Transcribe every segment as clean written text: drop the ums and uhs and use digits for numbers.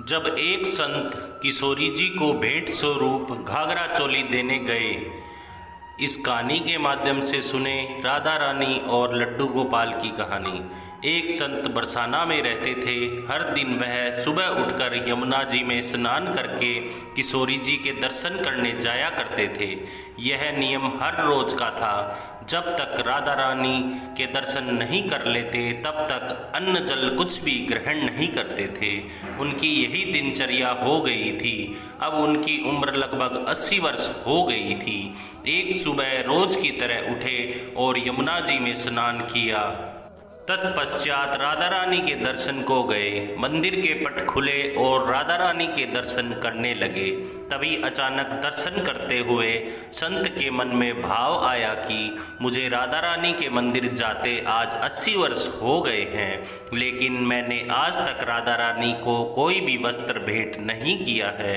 जब एक संत किशोरी जी को भेंट स्वरूप घाघरा चोली देने गए। इस कहानी के माध्यम से सुने राधा रानी और लड्डू गोपाल की कहानी। एक संत बरसाना में रहते थे। हर दिन वह सुबह उठकर यमुना जी में स्नान करके किशोरी जी के दर्शन करने जाया करते थे। यह नियम हर रोज का था। जब तक राधा रानी के दर्शन नहीं कर लेते तब तक अन्न जल कुछ भी ग्रहण नहीं करते थे। उनकी यही दिनचर्या हो गई थी। अब उनकी उम्र लगभग 80 वर्ष हो गई थी। एक सुबह रोज की तरह उठे और यमुना जी में स्नान किया। तत्पश्चात राधा रानी के दर्शन को गए। मंदिर के पट खुले और राधा रानी के दर्शन करने लगे। तभी अचानक दर्शन करते हुए संत के मन में भाव आया कि मुझे राधा रानी के मंदिर जाते आज 80 वर्ष हो गए हैं, लेकिन मैंने आज तक राधा रानी को कोई भी वस्त्र भेंट नहीं किया है।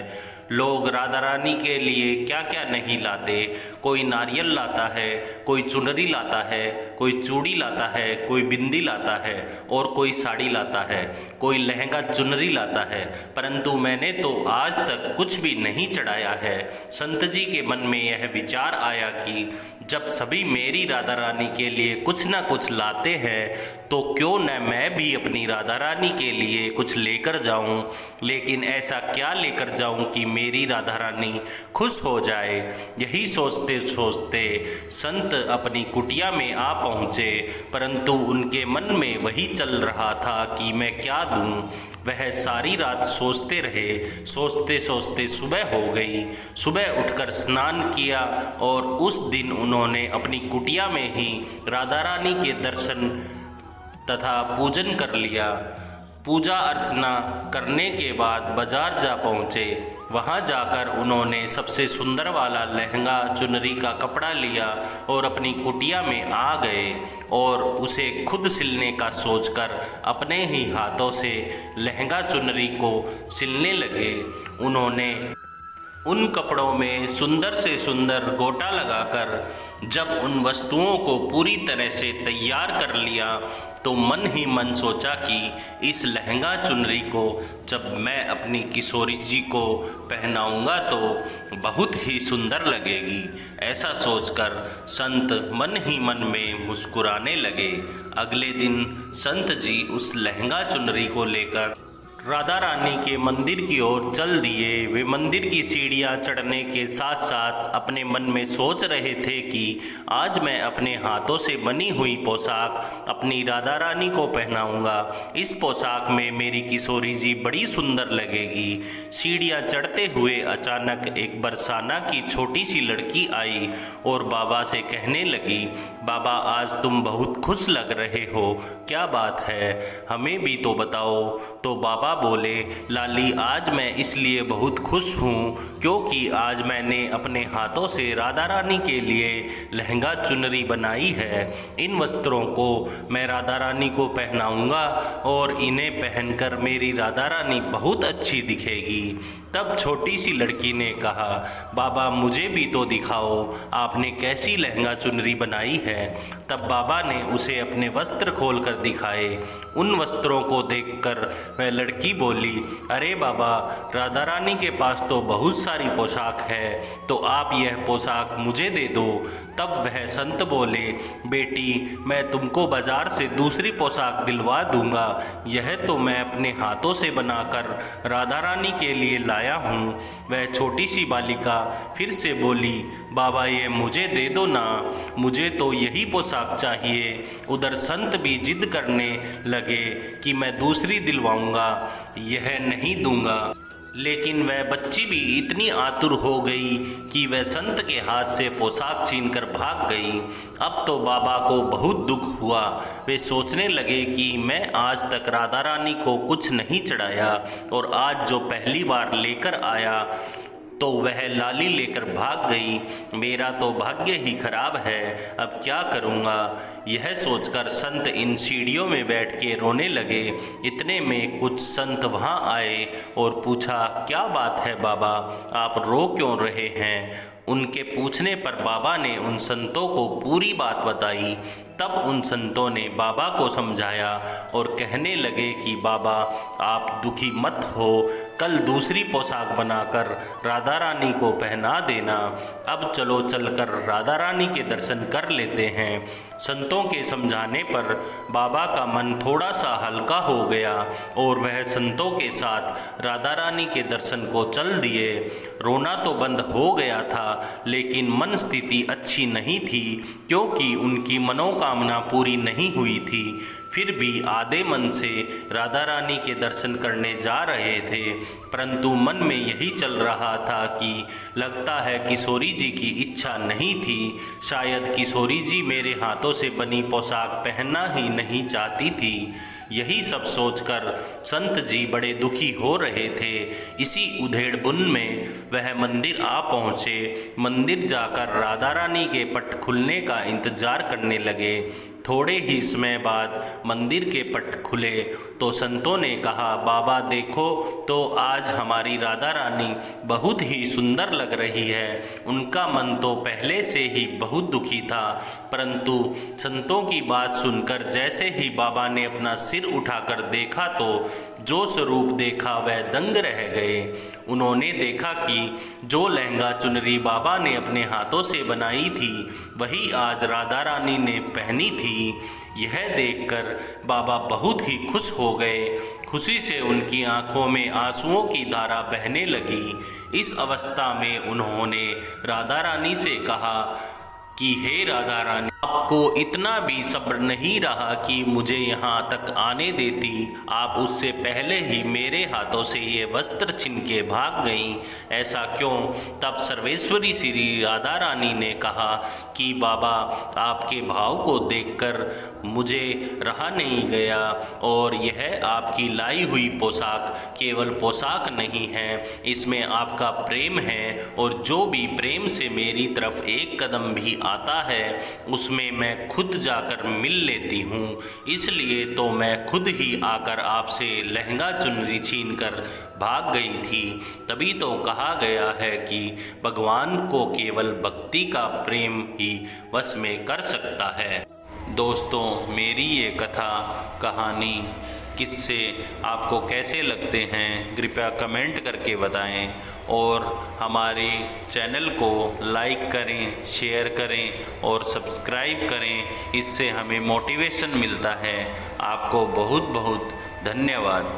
लोग राधा रानी के लिए क्या क्या नहीं लाते। कोई नारियल लाता है, कोई चुनरी लाता है, कोई चूड़ी लाता है, कोई बिंदी लाता है और कोई साड़ी लाता है, कोई लहंगा चुनरी लाता है, परंतु मैंने तो आज तक कुछ भी नहीं चढ़ाया है। संत जी के मन में यह विचार आया कि जब सभी मेरी राधा रानी के लिए कुछ ना कुछ लाते हैं तो क्यों न मैं भी अपनी राधा रानी के लिए कुछ लेकर जाऊं। लेकिन ऐसा क्या लेकर जाऊं कि मेरी राधा रानी खुश हो जाए। यही सोचते सोचते संत अपनी कुटिया में आ पहुँचे, परंतु उनके मन में वही चल रहा था कि मैं क्या दूं। वह सारी रात सोचते रहे। सोचते सोचते सुबह हो गई। सुबह उठकर स्नान किया और उस दिन उन्होंने अपनी कुटिया में ही राधा रानी के दर्शन तथा पूजन कर लिया। पूजा अर्चना करने के बाद बाजार जा पहुँचे। वहाँ जाकर उन्होंने सबसे सुंदर वाला लहंगा चुनरी का कपड़ा लिया और अपनी कुटिया में आ गए और उसे खुद सिलने का सोचकर अपने ही हाथों से लहंगा चुनरी को सिलने लगे। उन्होंने उन कपड़ों में सुंदर से सुंदर गोटा लगाकर जब उन वस्तुओं को पूरी तरह से तैयार कर लिया तो मन ही मन सोचा कि इस लहंगा चुनरी को जब मैं अपनी किशोरी जी को पहनाऊंगा तो बहुत ही सुंदर लगेगी। ऐसा सोचकर संत मन ही मन में मुस्कुराने लगे। अगले दिन संत जी उस लहंगा चुनरी को लेकर राधा रानी के मंदिर की ओर चल दिए। वे मंदिर की सीढ़ियां चढ़ने के साथ साथ अपने मन में सोच रहे थे कि आज मैं अपने हाथों से बनी हुई पोशाक अपनी राधा रानी को पहनाऊंगा। इस पोशाक में मेरी किशोरी जी बड़ी सुंदर लगेगी। सीढ़ियां चढ़ते हुए अचानक एक बरसाना की छोटी सी लड़की आई और बाबा से कहने लगी, बाबा आज तुम बहुत खुश लग रहे हो, क्या बात है, हमें भी तो बताओ। तो बाबा बोले, लाली आज मैं इसलिए बहुत खुश हूँ क्योंकि आज मैंने अपने हाथों से राधा रानी के लिए लहंगा चुनरी बनाई है। इन वस्त्रों को मैं राधा रानी को पहनाऊंगा और इन्हें पहनकर मेरी राधा रानी बहुत अच्छी दिखेगी। तब छोटी सी लड़की ने कहा, बाबा मुझे भी तो दिखाओ, आपने कैसी लहंगा चुनरी बनाई है। तब बाबा ने उसे अपने वस्त्र खोलकर दिखाए। उन वस्त्रों को देखकर वह लड़की बोली, अरे बाबा राधा रानी के पास तो बहुत सारी पोशाक है, तो आप यह पोशाक मुझे दे दो। तब वह संत बोले, बेटी मैं तुमको बाजार से दूसरी पोशाक दिलवा दूंगा। यह तो मैं अपने हाथों से बनाकर राधा रानी के लिए लाया हूँ। वह छोटी सी बालिका फिर से बोली, बाबा ये मुझे दे दो ना, मुझे तो यही पोशाक चाहिए। उधर संत भी जिद करने लगे कि मैं दूसरी दिलवाऊंगा, यह नहीं दूंगा। लेकिन वह बच्ची भी इतनी आतुर हो गई कि वह संत के हाथ से पोशाक छीनकर भाग गई। अब तो बाबा को बहुत दुख हुआ। वे सोचने लगे कि मैं आज तक राधा रानी को कुछ नहीं चढ़ाया और आज जो पहली बार लेकर आया तो वह लाली लेकर भाग गई। मेरा तो भाग्य ही खराब है, अब क्या करूँगा। यह सोचकर संत इन सीढ़ियों में बैठ के रोने लगे। इतने में कुछ संत वहाँ आए और पूछा, क्या बात है बाबा, आप रो क्यों रहे हैं। उनके पूछने पर बाबा ने उन संतों को पूरी बात बताई। तब उन संतों ने बाबा को समझाया और कहने लगे कि बाबा आप दुखी मत हो, कल दूसरी पोशाक बनाकर राधा रानी को पहना देना। अब चलो चलकर राधा रानी के दर्शन कर लेते हैं। संतों के समझाने पर बाबा का मन थोड़ा सा हल्का हो गया और वह संतों के साथ राधा रानी के दर्शन को चल दिए। रोना तो बंद हो गया था, लेकिन मन स्थिति अच्छी नहीं थी, क्योंकि उनकी मनोकामना पूरी नहीं हुई थी। फिर भी आधे मन से राधा रानी के दर्शन करने जा रहे थे, परंतु मन में यही चल रहा था कि लगता है किशोरी जी की इच्छा नहीं थी। शायद किशोरी जी मेरे हाथों से बनी पोशाक पहनना ही नहीं चाहती थी। यही सब सोचकर संत जी बड़े दुखी हो रहे थे। इसी उधेड़बुन में वह मंदिर आ पहुँचे। मंदिर जाकर राधा रानी के पट खुलने का इंतजार करने लगे। थोड़े ही समय बाद मंदिर के पट खुले तो संतों ने कहा, बाबा देखो तो आज हमारी राधा रानी बहुत ही सुंदर लग रही है। उनका मन तो पहले से ही बहुत दुखी था, परंतु संतों की बात सुनकर जैसे ही बाबा ने अपना सिर उठाकर देखा तो जो स्वरूप देखा वह दंग रह गए। उन्होंने देखा कि जो लहंगा चुनरी बाबा ने अपने हाथों से बनाई थी वही आज राधा रानी ने पहनी थी। यह देखकर बाबा बहुत ही खुश हो गए। खुशी से उनकी आंखों में आंसुओं की धारा बहने लगी। इस अवस्था में उन्होंने राधा रानी से कहा कि हे राधा रानी, आपको इतना भी सब्र नहीं रहा कि मुझे यहाँ तक आने देती। आप उससे पहले ही मेरे हाथों से ये वस्त्र छीन के भाग गईं। ऐसा क्यों? तब सर्वेश्वरी श्री राधा रानी ने कहा कि बाबा, आपके भाव को देखकर मुझे रहा नहीं गया, और यह आपकी लाई हुई पोशाक केवल पोशाक नहीं है, इसमें आपका प्रेम है, और जो भी प्रेम से मेरी तरफ एक कदम भी आता है उसमें मैं खुद जाकर मिल लेती हूँ। इसलिए तो मैं खुद ही आकर आपसे लहंगा चुनरी छीन कर भाग गई थी। तभी तो कहा गया है कि भगवान को केवल भक्ति का प्रेम ही वश में कर सकता है। दोस्तों, मेरी ये कथा कहानी किस्से आपको कैसे लगते हैं कृपया कमेंट करके बताएं, और हमारे चैनल को लाइक करें, शेयर करें और सब्सक्राइब करें। इससे हमें मोटिवेशन मिलता है। आपको बहुत बहुत धन्यवाद।